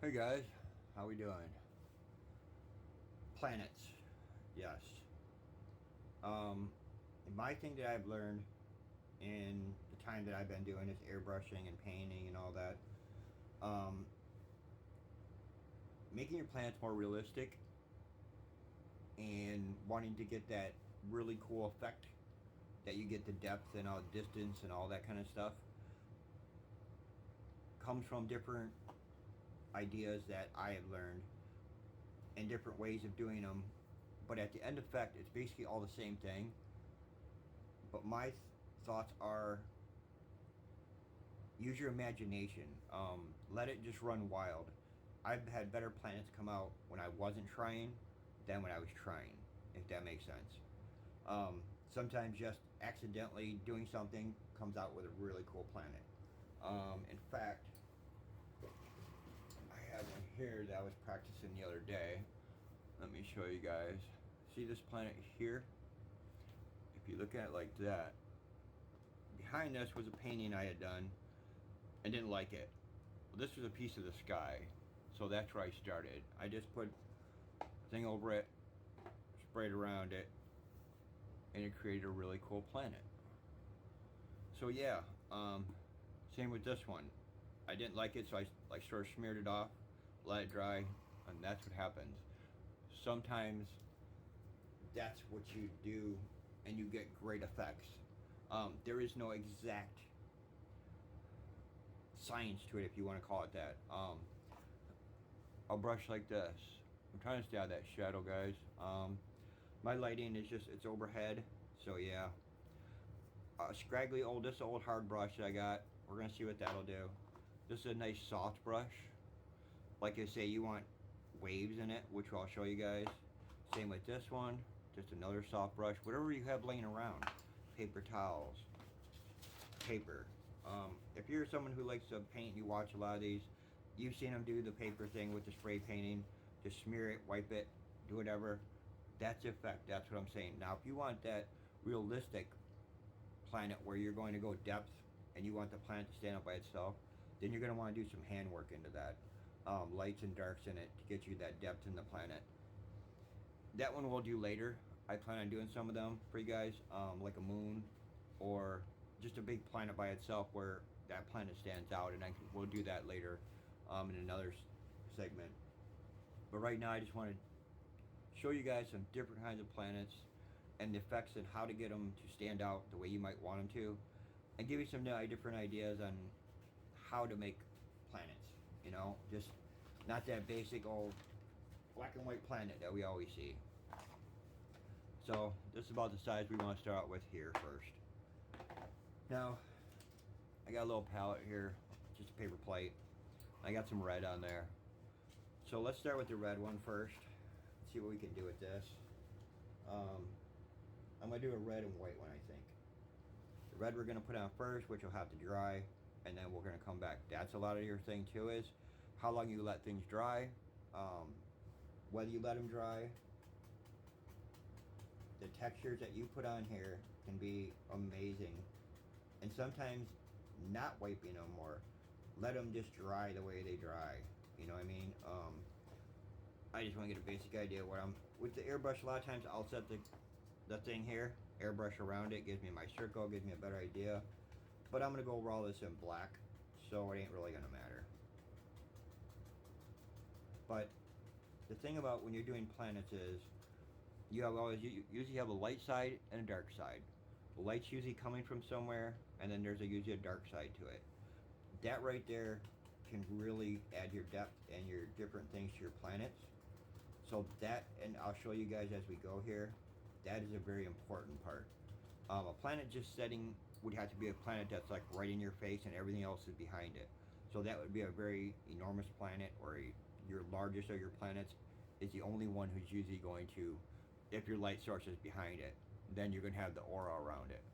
Hey guys, how we doing? Planets, yes. Um, my thing that I've learned in the time that I've been doing this airbrushing and painting and all that, um, making your planets more realistic and wanting to get that really cool effect that you get the depth and all distance and all that kind of stuff comes from different ideas that I have learned and different ways of doing them. But at the end effect, it's basically all the same thing. But my thoughts are use your imagination. Let it just run wild. I've had better planets come out when I wasn't trying than when I was trying, if that makes sense. Sometimes just accidentally doing something comes out with a really cool planet. In fact, I have one here that I was practicing the other day. Let me show you guys. See this planet here? If you look at it like that, behind this was a painting I had done and didn't like it. Well, this was a piece of the sky, so that's where I started. I just put a thing over it, sprayed around it, and it created a really cool planet. So yeah, same with this one. I didn't like it, so I like sort of smeared it off, let it dry, and that's what happens. Sometimes that's what you do, and you get great effects. There is no exact science to it, if you want to call it that. I'll brush like this. I'm trying to stay out of that shadow, guys. My lighting is just, it's overhead, so yeah. Scraggly old, this old hard brush that I got. We're gonna see what that'll do. This is a nice soft brush. Like I say, you want waves in it, which I'll show you guys. Same with this one. Just another soft brush. Whatever you have laying around. Paper towels. Paper. If you're someone who likes to paint and you watch a lot of these, you've seen them do the paper thing with the spray painting. Just smear it, wipe it, do whatever. That's the effect. That's what I'm saying. Now, if you want that realistic planet where you're going to go depth and you want the planet to stand up by itself, then you're going to want to do some handwork into that. Lights and darks in it to get you that depth in the planet. That one we'll do later. I plan on doing some of them for you guys, like a moon or just a big planet by itself where that planet stands out, and we'll do that later in another segment. But right now, I just want to show you guys some different kinds of planets and the effects and how to get them to stand out the way you might want them to, and give you some different ideas on how to make planets. You know, just not that basic old black and white planet that we always see. So this is about the size we want to start out with here first. Now, I got a little palette here, just a paper plate. I got some red on there. So let's start with the red one first. See what we can do with this. I'm going to do a red and white one, I think. The red we're going to put on first, which will have to dry, and then we're going to come back. That's a lot of your thing too, is how long you let things dry, whether you let them dry. The textures that you put on here can be amazing. And sometimes not wiping them or let them just dry the way they dry. You know what I mean? I just want to get a basic idea what I'm with the airbrush. A lot of times I'll set the thing here, airbrush around it, gives me my circle, gives me a better idea. But I'm gonna go over all this in black, so it ain't really gonna matter. But the thing about when you're doing planets is you usually have a light side and a dark side. The light's usually coming from somewhere, and then there's usually a dark side to it. That right there can really add your depth and your different things to your planets. So that, and I'll show you guys as we go here, that is a very important part. A planet just setting would have to be a planet that's like right in your face and everything else is behind it. So that would be a very enormous planet, or your largest of your planets is the only one who's usually going to, if your light source is behind it, then you're going to have the aura around it.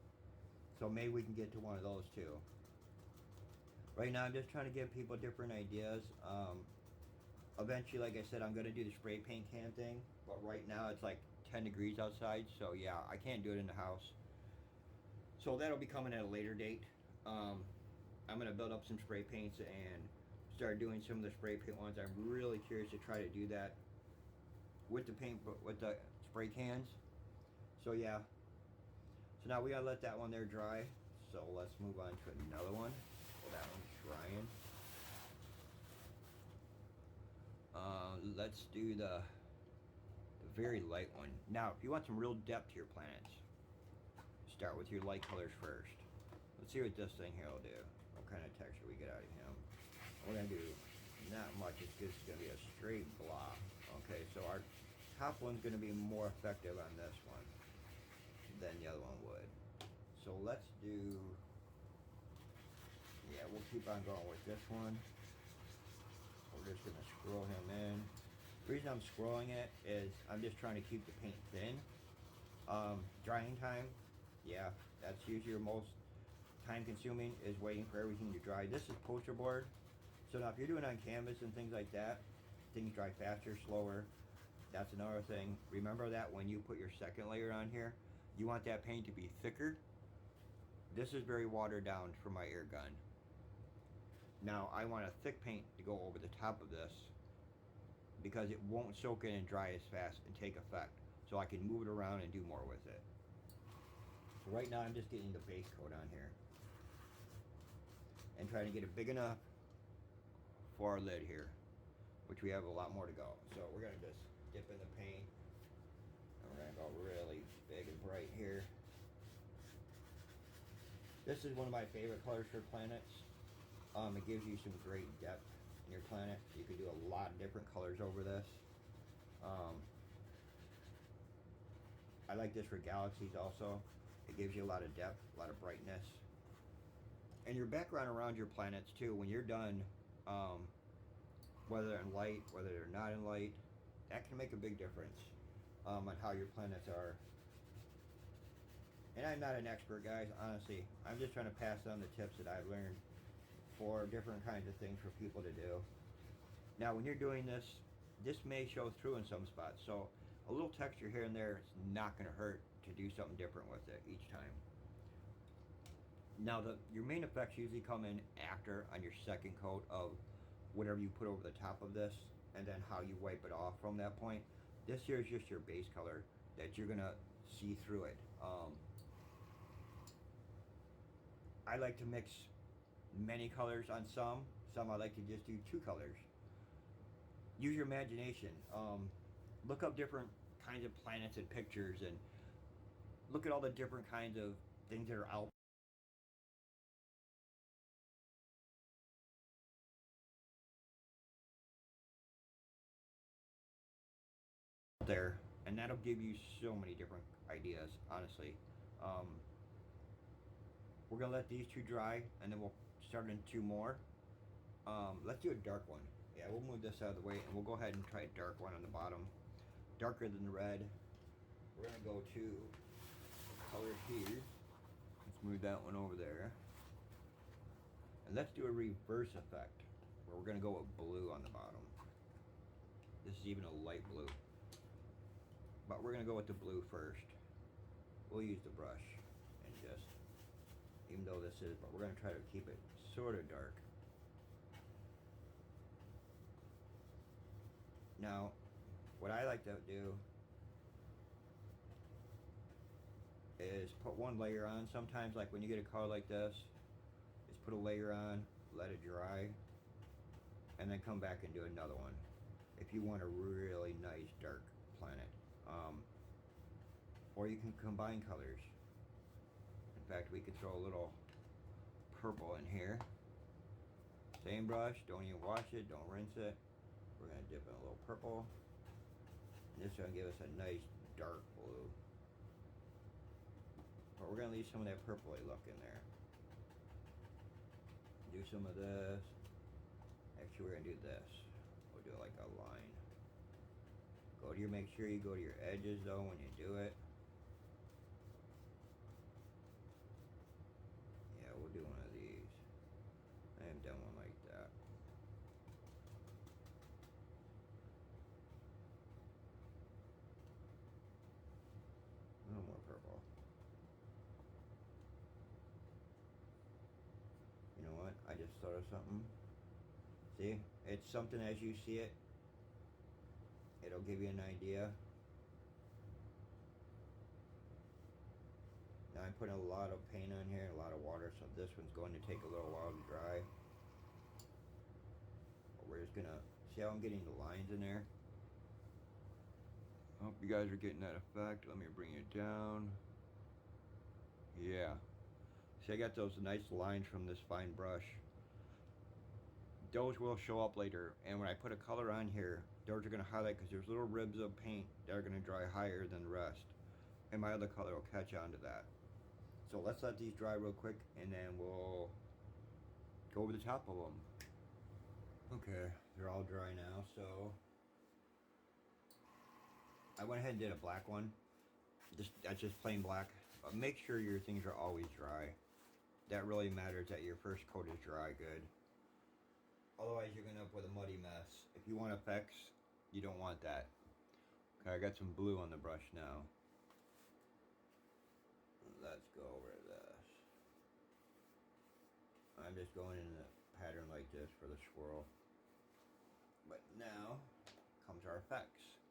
So maybe we can get to one of those too. Right now I'm just trying to give people different ideas. Eventually, like I said, I'm going to do the spray paint can thing, but right now it's like 10 degrees outside, so yeah, I can't do it in the house. So that'll be coming at a later date. I'm going to build up some spray paints and start doing some of the spray paint ones. I'm really curious to try to do that with the paint, with the spray cans. So yeah. So now we gotta let that one there dry. So let's move on to another one. Well, that one's drying. Let's do the very light one. Now, if you want some real depth to your planets, start with your light colors first. Let's see what this thing here will do. What kind of texture we get out of him. We're gonna do not much. It's just gonna be a straight blob. Okay, so our top one's gonna be more effective on this one than the other one would. So let's do. Yeah, we'll keep on going with this one. We're just gonna scroll him in. The reason I'm scrolling it is I'm just trying to keep the paint thin. Drying time, yeah, that's usually your most time consuming, is waiting for everything to dry. This is poster board. So now if you're doing on canvas and things like that, things dry faster, slower. That's another thing. Remember that when you put your second layer on here, you want that paint to be thicker. This is very watered down for my air gun. Now I want a thick paint to go over the top of this because it won't soak in and dry as fast and take effect. So I can move it around and do more with it. So right now I'm just getting the base coat on here and trying to get it big enough for our lid here, which we have a lot more to go. So we're gonna just dip in the paint and we're gonna go really big and bright here. This is one of my favorite colors for planets. It gives you some great depth in your planet. You can do a lot of different colors over this. I like this for galaxies also. It gives you a lot of depth, a lot of brightness. And your background around your planets too, when you're done, whether they're in light, whether they're not in light, that can make a big difference on how your planets are. And I'm not an expert, guys, honestly. I'm just trying to pass on the tips that I've learned for different kinds of things for people to do. Now, when you're doing this, this may show through in some spots. So a little texture here and there is not going to hurt to do something different with it each time. Now, your main effects usually come in after on your second coat of whatever you put over the top of this, and then how you wipe it off from that point. This here is just your base color that you're going to see through it. I like to mix many colors on some. Some I like to just do two colors. Use your imagination. Look up different kinds of planets and pictures and look at all the different kinds of things that are out there, and that'll give you so many different ideas, honestly. Um, we're gonna let these two dry and then we'll start in two more. Let's do a dark one. Yeah, we'll move this out of the way and we'll go ahead and try a dark one on the bottom. Darker than the red. We're gonna go to color here. Let's move that one over there. And let's do a reverse effect where we're gonna go with blue on the bottom. This is even a light blue. But we're gonna go with the blue first. We'll use the brush and just, even though this is, but we're gonna try to keep it sort of dark. Now, what I like to do is put one layer on. Sometimes, like when you get a color like this, is put a layer on, let it dry, and then come back and do another one. If you want a really nice dark planet. Or you can combine colors. In fact, we could throw a little purple in here. Same brush, don't even wash it, don't rinse it. We're gonna dip in a little purple. And this is gonna give us a nice dark blue. But we're gonna leave some of that purpley look in there. Do some of this. Actually, we're gonna do this. We'll do like a line. Go to your, make sure you go to your edges though when you do it. Yeah, we'll do one of these. I haven't done one like that. A little more purple. You know what? I just thought of something. See, See, it's something as you see it, it'll give you an idea. Now I'm putting a lot of paint on here, a lot of water, so this one's going to take a little while to dry. But we're just gonna see how I'm getting the lines in there. I hope you guys are getting that effect. Let me bring it down. Yeah. See, I got those nice lines from this fine brush. Those will show up later, and when I put a color on here, those are going to highlight because there's little ribs of paint that are going to dry higher than the rest, and my other color will catch on to that. So let's let these dry real quick, and then we'll go over the top of them. Okay, they're all dry now, so I went ahead and did a black one. That's just plain black. But make sure your things are always dry. That really matters, that your first coat is dry good. Otherwise, you're gonna end up with a muddy mess. If you want effects, you don't want that. Okay, I got some blue on the brush now. Let's go over this. I'm just going in a pattern like this for the swirl. But now comes our effects.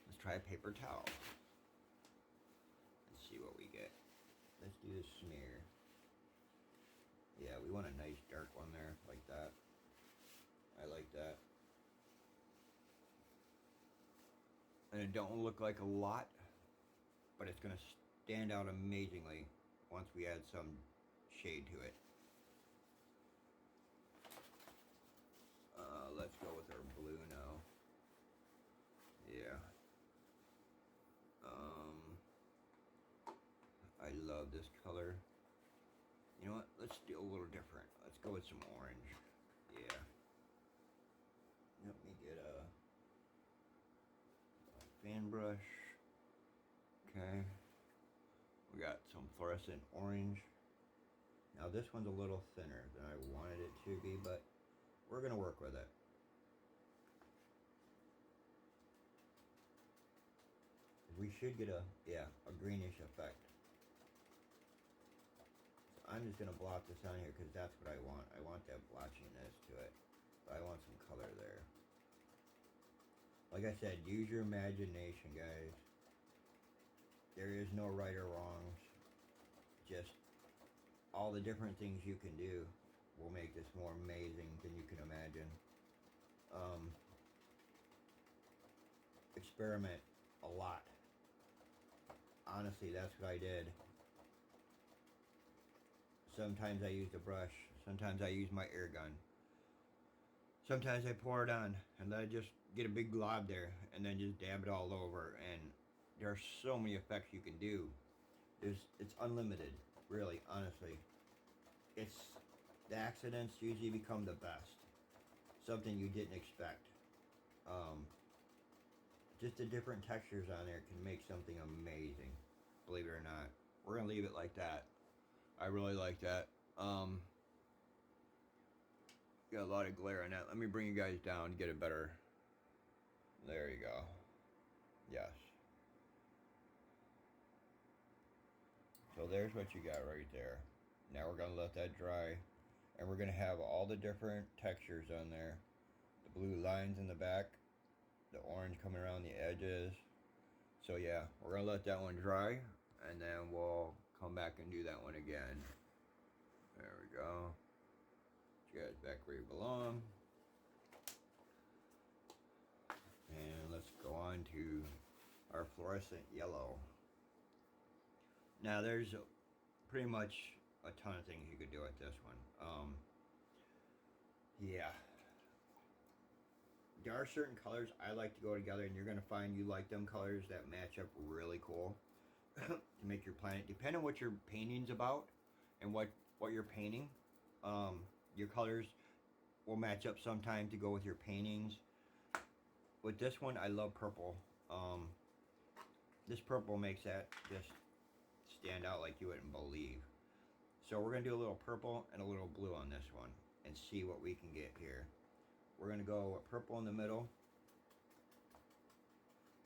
Let's try a paper towel. Let's see what we get. Let's do a smear. Yeah, we want a nice dark one there, like that. I like that. And it don't look like a lot, but it's gonna stand out amazingly once we add some shade to it. Let's go with our blue now. Yeah. I love this color. You know what? Let's do a little different. Let's go with some orange. Yeah. Let me get a fan brush. Okay. We got some fluorescent orange. Now this one's a little thinner than I wanted it to be, but we're gonna work with it. We should get a greenish effect. So I'm just gonna blot this on here because that's what I want. I want that blotchiness to it, but I want some color there. Like I said, use your imagination, guys. There is no right or wrongs. Just all the different things you can do will make this more amazing than you can imagine. Experiment a lot. Honestly, that's what I did. Sometimes I used a brush. Sometimes I use my air gun. Sometimes I pour it on and then I just get a big glob there and then just dab it all over. And there are so many effects you can do. It's unlimited, really, honestly. The accidents usually become the best. Something you didn't expect. Just the different textures on there can make something amazing. Believe it or not. We're going to leave it like that. I really like that. Got a lot of glare on that. Let me bring you guys down to get it better. There you go. Yes. So there's what you got right there. Now we're going to let that dry. And we're going to have all the different textures on there. The blue lines in the back. The orange coming around the edges. So yeah, we're going to let that one dry. And then we'll come back and do that one again. There we go. Get you guys back where you belong. And let's go on to our fluorescent yellow. Now there's pretty much a ton of things you could do with this one. Yeah. There are certain colors I like to go together, and you're going to find you like them colors that match up really cool to make your planet. Depending on what your painting's about and what you're painting, your colors will match up sometime to go with your paintings. With this one, I love purple. This purple makes that just stand out like you wouldn't believe. So we're going to do a little purple and a little blue on this one and see what we can get here. We're going to go with purple in the middle.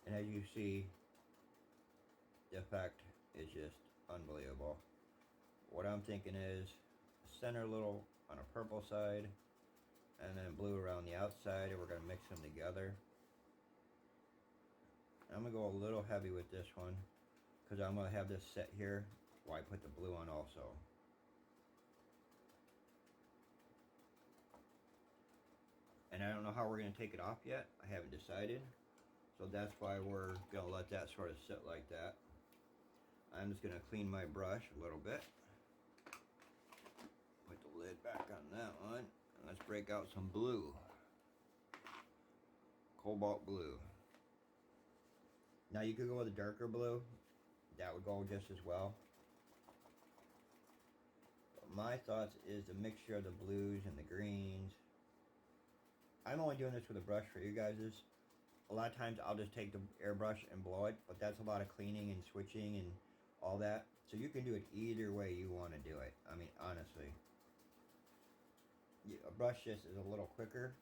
And as you see, the effect is just unbelievable. What I'm thinking is center a little on a purple side and then blue around the outside, and we're going to mix them together. I'm going to go a little heavy with this one because I'm going to have this set here while I put the blue on also. And I don't know how we're going to take it off yet. I haven't decided. So that's why we're going to let that sort of sit like that. I'm just going to clean my brush a little bit. Put the lid back on that one. And let's break out some blue. Cobalt blue. Now you could go with a darker blue. That would go just as well. But my thoughts is the mixture of the blues and the greens. I'm only doing this with a brush for you guys. A lot of times I'll just take the airbrush and blow it, but that's a lot of cleaning and switching and all that. So you can do it either way you want to do it. I mean, honestly. A brush just is a little quicker.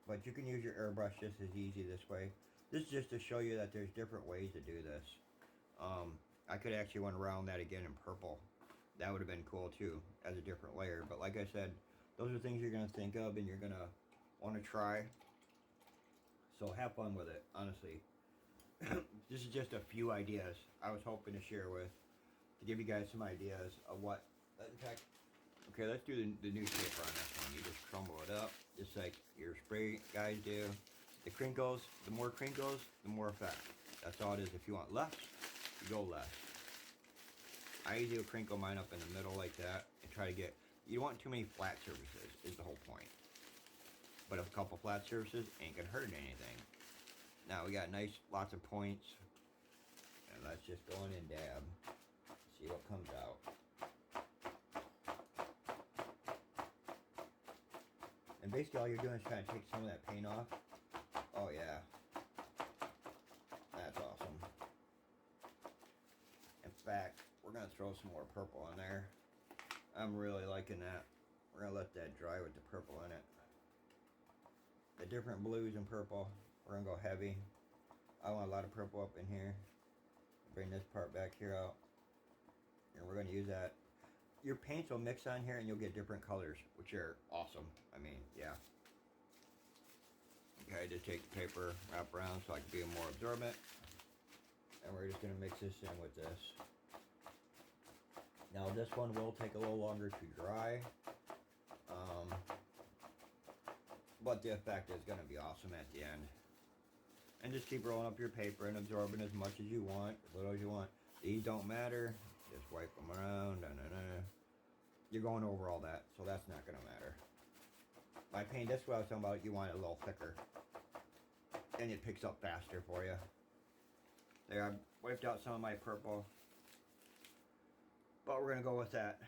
But you can use your airbrush just as easy this way. This is just to show you that there's different ways to do this. I could actually went around that again in purple. That would have been cool too, as a different layer. But like I said, those are things you're going to think of and you're going to want to try. So have fun with it, honestly. This is just a few ideas I was hoping to share with, to give you guys some ideas of what, in fact, okay, let's do the newspaper on this one. You just crumble it up, just like your spray guys do. The crinkles, the more crinkles, the more effect. That's all it is. If you want less, you go less. I usually crinkle mine up in the middle like that and try to get, you don't want too many flat surfaces is the whole point. But a couple flat surfaces ain't gonna hurt anything. Now we got nice, lots of points. And let's just go in and dab. See what comes out. And basically all you're doing is trying to take some of that paint off. Oh yeah. That's awesome. In fact, we're going to throw some more purple in there. I'm really liking that. We're going to let that dry with the purple in it. The different blues and purple, we're going to go heavy. I want a lot of purple up in here. Bring this part back here out. And we're going to use that. Your paints will mix on here and you'll get different colors, which are awesome. I mean, yeah. Okay, just take the paper, wrap around so I can be more absorbent. And we're just going to mix this in with this. Now this one will take a little longer to dry. But the effect is going to be awesome at the end. And just keep rolling up your paper and absorbing as much as you want, as little as you want. These don't matter. Just wipe them around. You're going over all that, so that's not going to matter. My paint, that's what I was talking about. You want it a little thicker. And it picks up faster for you. There, I wiped out some of my purple. But we're going to go with that.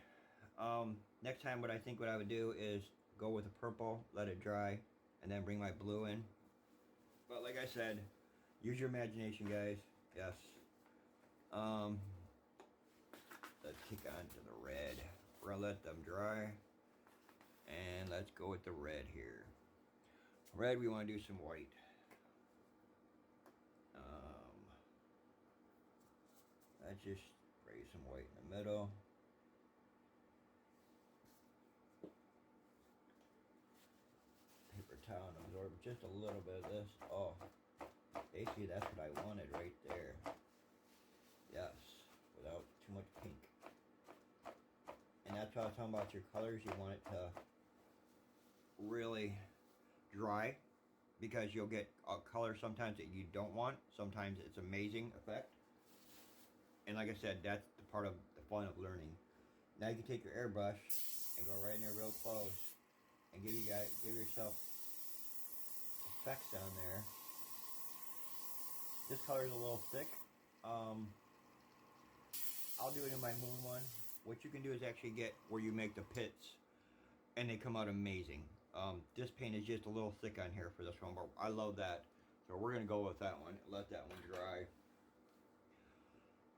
Next time what I would do is go with the purple, let it dry, and then bring my blue in. But like I said, use your imagination, guys. Yes. Let's kick on to the red. We're going to let them dry. And let's go with the red here. Red, we want to do some white. Let's just spray some white in the middle. Paper towel and absorb just a little bit of this. Oh, basically that's what I wanted right there. Yes, without too much pink. And that's what I was talking about your colors. You want it to really dry because you'll get a color sometimes that you don't want. Sometimes it's amazing effect. And like I said, that's the part of the fun of learning. Now you can take your airbrush and go right in there real close and give yourself effects on there. This color is a little thick. I'll do it in my moon one. What you can do is actually get where you make the pits and they come out amazing. This paint is just a little thick on here for this one, but I love that. So we're going to go with that one. Let that one dry.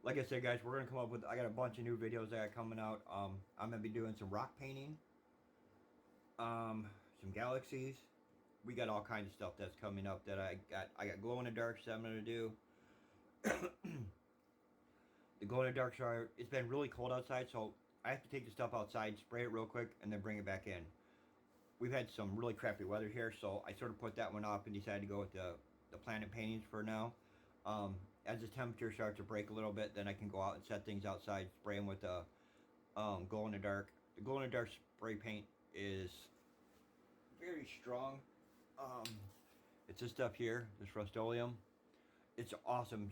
Like I said, guys, we're going to come up with, I got a bunch of new videos that are coming out. I'm going to be doing some rock painting. Some galaxies. We got all kinds of stuff that's coming up that I got glow in the dark that I'm going to do. The glow in the dark shower, it's been really cold outside, so I have to take the stuff outside, spray it real quick, and then bring it back in. We've had some really crappy weather here, so I sort of put that one off and decided to go with the Planet Paintings for now. As the temperature starts to break a little bit, then I can go out and set things outside, spray them with the glow in the dark. The glow in the dark spray paint is very strong. Um, it's this stuff here, this Rust-Oleum. It's awesome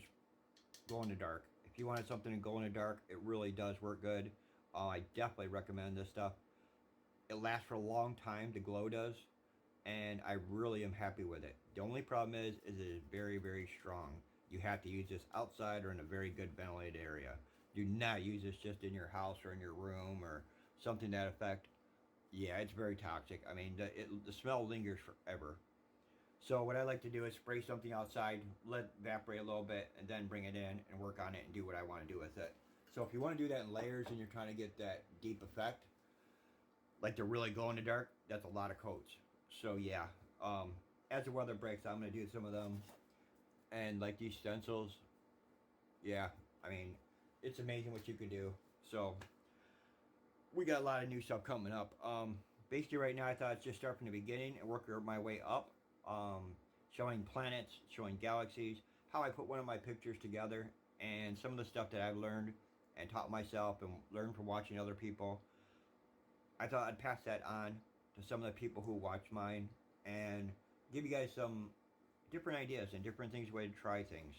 glow in the dark. If you wanted something to glow in the dark, it really does work good. I definitely recommend this stuff. It lasts for a long time, the glow does, and I really am happy with it. The only problem is it is very, very strong. You have to use this outside or in a very good ventilated area. Do not use this just in your house or in your room or something to that effect. Yeah, it's very toxic. I mean, the smell lingers forever. So what I like to do is spray something outside, let it evaporate a little bit, and then bring it in and work on it and do what I want to do with it. So if you want to do that in layers and you're trying to get that deep effect, like to really glow in the dark, that's a lot of coats. So yeah, as the weather breaks, I'm gonna do some of them, and like these stencils, yeah, I mean, it's amazing what you can do. So we got a lot of new stuff coming up. Basically right now I thought I'd just start from the beginning and work my way up, showing planets, showing galaxies, how I put one of my pictures together, and some of the stuff that I've learned and taught myself and learned from watching other people. I thought I'd pass that on to some of the people who watch mine and give you guys some different ideas and different things, way to try things,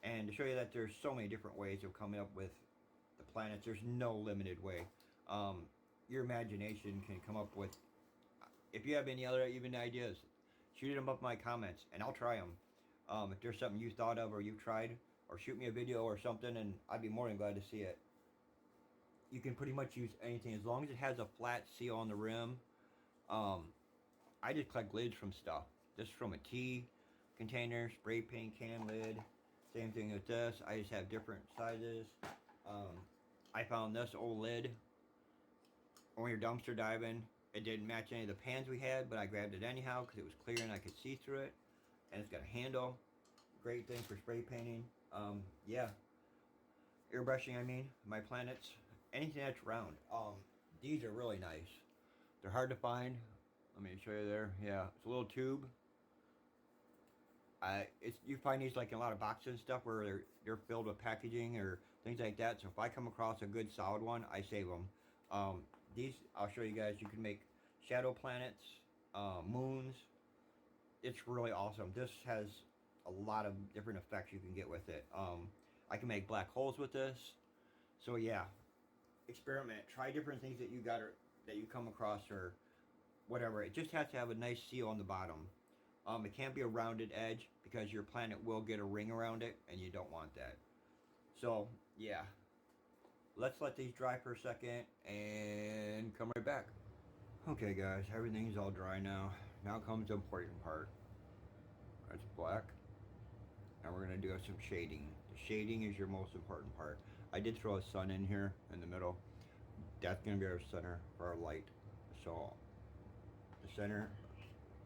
and to show you that there's so many different ways of coming up with the planets. There's no limited way. Your imagination can come up with. If you have any other even ideas, shoot them up in my comments and I'll try them. If there's something you thought of or you tried, or shoot me a video or something, and I'd be more than glad to see it. You can pretty much use anything as long as it has a flat seal on the rim. I just collect lids from stuff. This is from a tea container, spray paint can lid. Same thing with this. I just have different sizes. I found this old lid when we were dumpster diving. It didn't match any of the pans we had, but I grabbed it anyhow because it was clear and I could see through it. And it's got a handle. Great thing for spray painting. Yeah. Airbrushing, I mean. My planets. Anything that's round. These are really nice. They're hard to find. Let me show you there. Yeah, it's a little tube. You find these like in a lot of boxes and stuff where they're filled with packaging or things like that. So if I come across a good solid one, I save them. These I'll show you guys. You can make shadow planets, moons. It's really awesome. This has a lot of different effects you can get with it. I can make black holes with this. So yeah, experiment. Try different things that you come across or whatever. It just has to have a nice seal on the bottom. It can't be a rounded edge because your planet will get a ring around it and you don't want that. So yeah, let's let these dry for a second and come right back. Okay guys, everything's all dry now. Now comes the important part. That's black. And we're going to do some shading. The shading is your most important part. I did throw a sun in here in the middle. That's going to be our center for our light. So the center,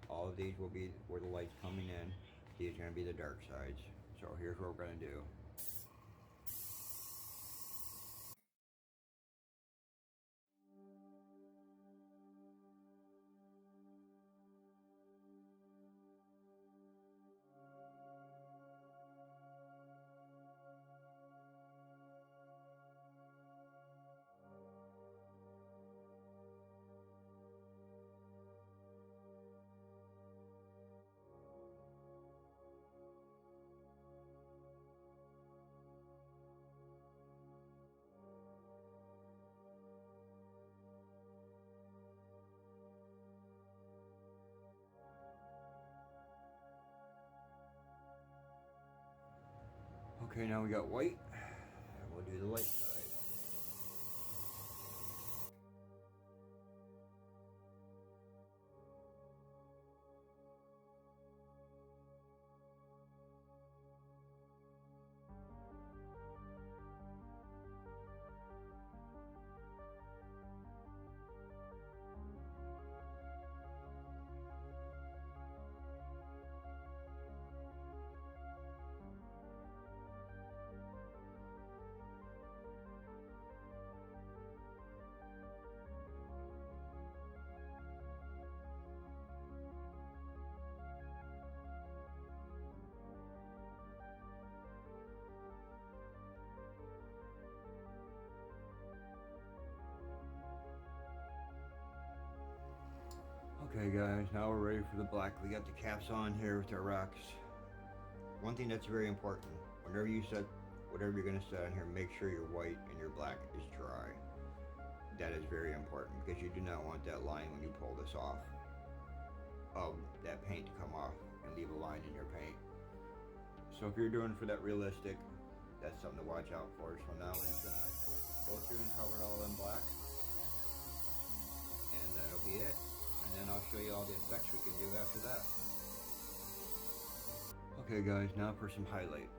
all of these will be where the light's coming in. These are going to be the dark sides. So here's what we're going to do. Okay, now we got white. We'll do the light side. Okay guys, now we're ready for the black. We got the caps on here with our rocks. One thing that's very important, whenever you set whatever you're going to set on here, make sure your white and your black is dry. That is very important because you do not want that line when you pull this off of that paint to come off and leave a line in your paint. So if you're doing for that realistic, that's something to watch out for. So now we're just going to go through and cover all them blacks, and that'll be it. And then I'll show you all the effects we can do after that. Okay guys, now for some highlight.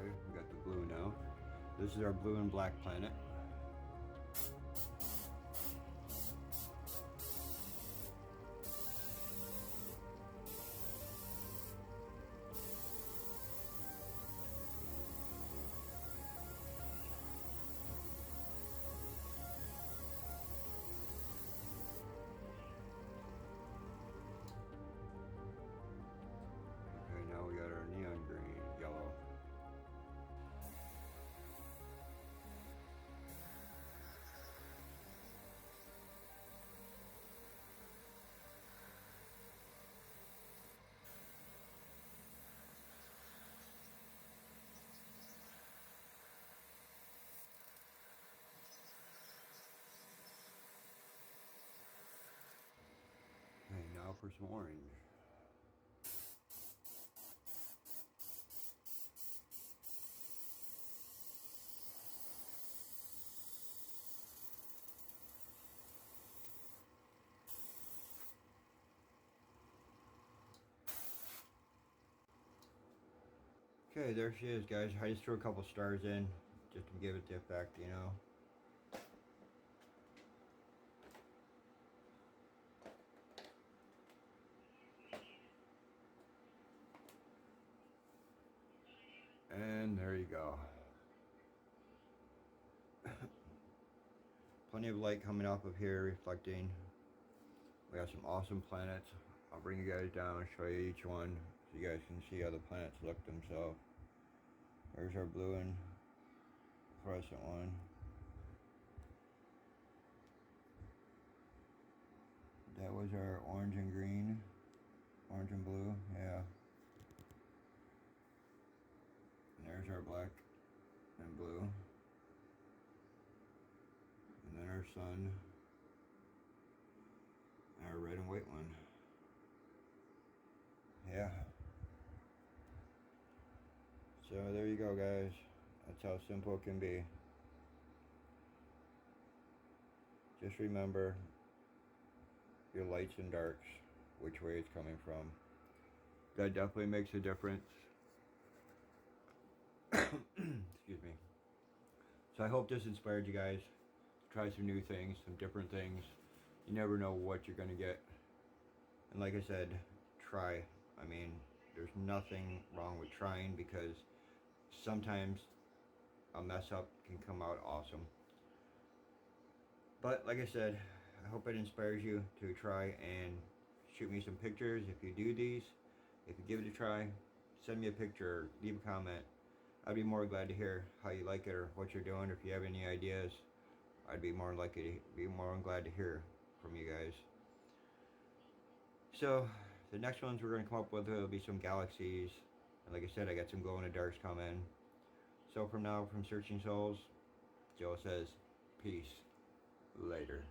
We got the blue now. This is our blue and black planet. Okay, now we got our neon green, yellow. Okay, now for some orange. Okay, there she is, guys. I just threw a couple stars in just to give it the effect, you know. And there you go. Plenty of light coming off of here, reflecting. We got some awesome planets. I'll bring you guys down and show you each one so you guys can see how the planets look themselves. There's our blue and fluorescent one. That was our orange and green. Orange and blue, yeah. And there's our black and blue. And then our sun. And our red and white one. Yeah. So there you go, guys. That's how simple it can be. Just remember your lights and darks, which way it's coming from. That definitely makes a difference. Excuse me. So I hope this inspired you guys to try some new things, some different things. You never know what you're going to get. And like I said, try. I mean, there's nothing wrong with trying, because sometimes a mess up can come out awesome. But like I said, I hope it inspires you to try and shoot me some pictures if you do these. If you give it a try, send me a picture, leave a comment. I'd be more glad to hear how you like it or what you're doing. If you have any ideas, I'd be more glad to hear from you guys. So the next ones we're gonna come up with will be some galaxies, and like I said, I got some glow in the darks coming. So from now, from Searching Souls, Joe says, peace. Later.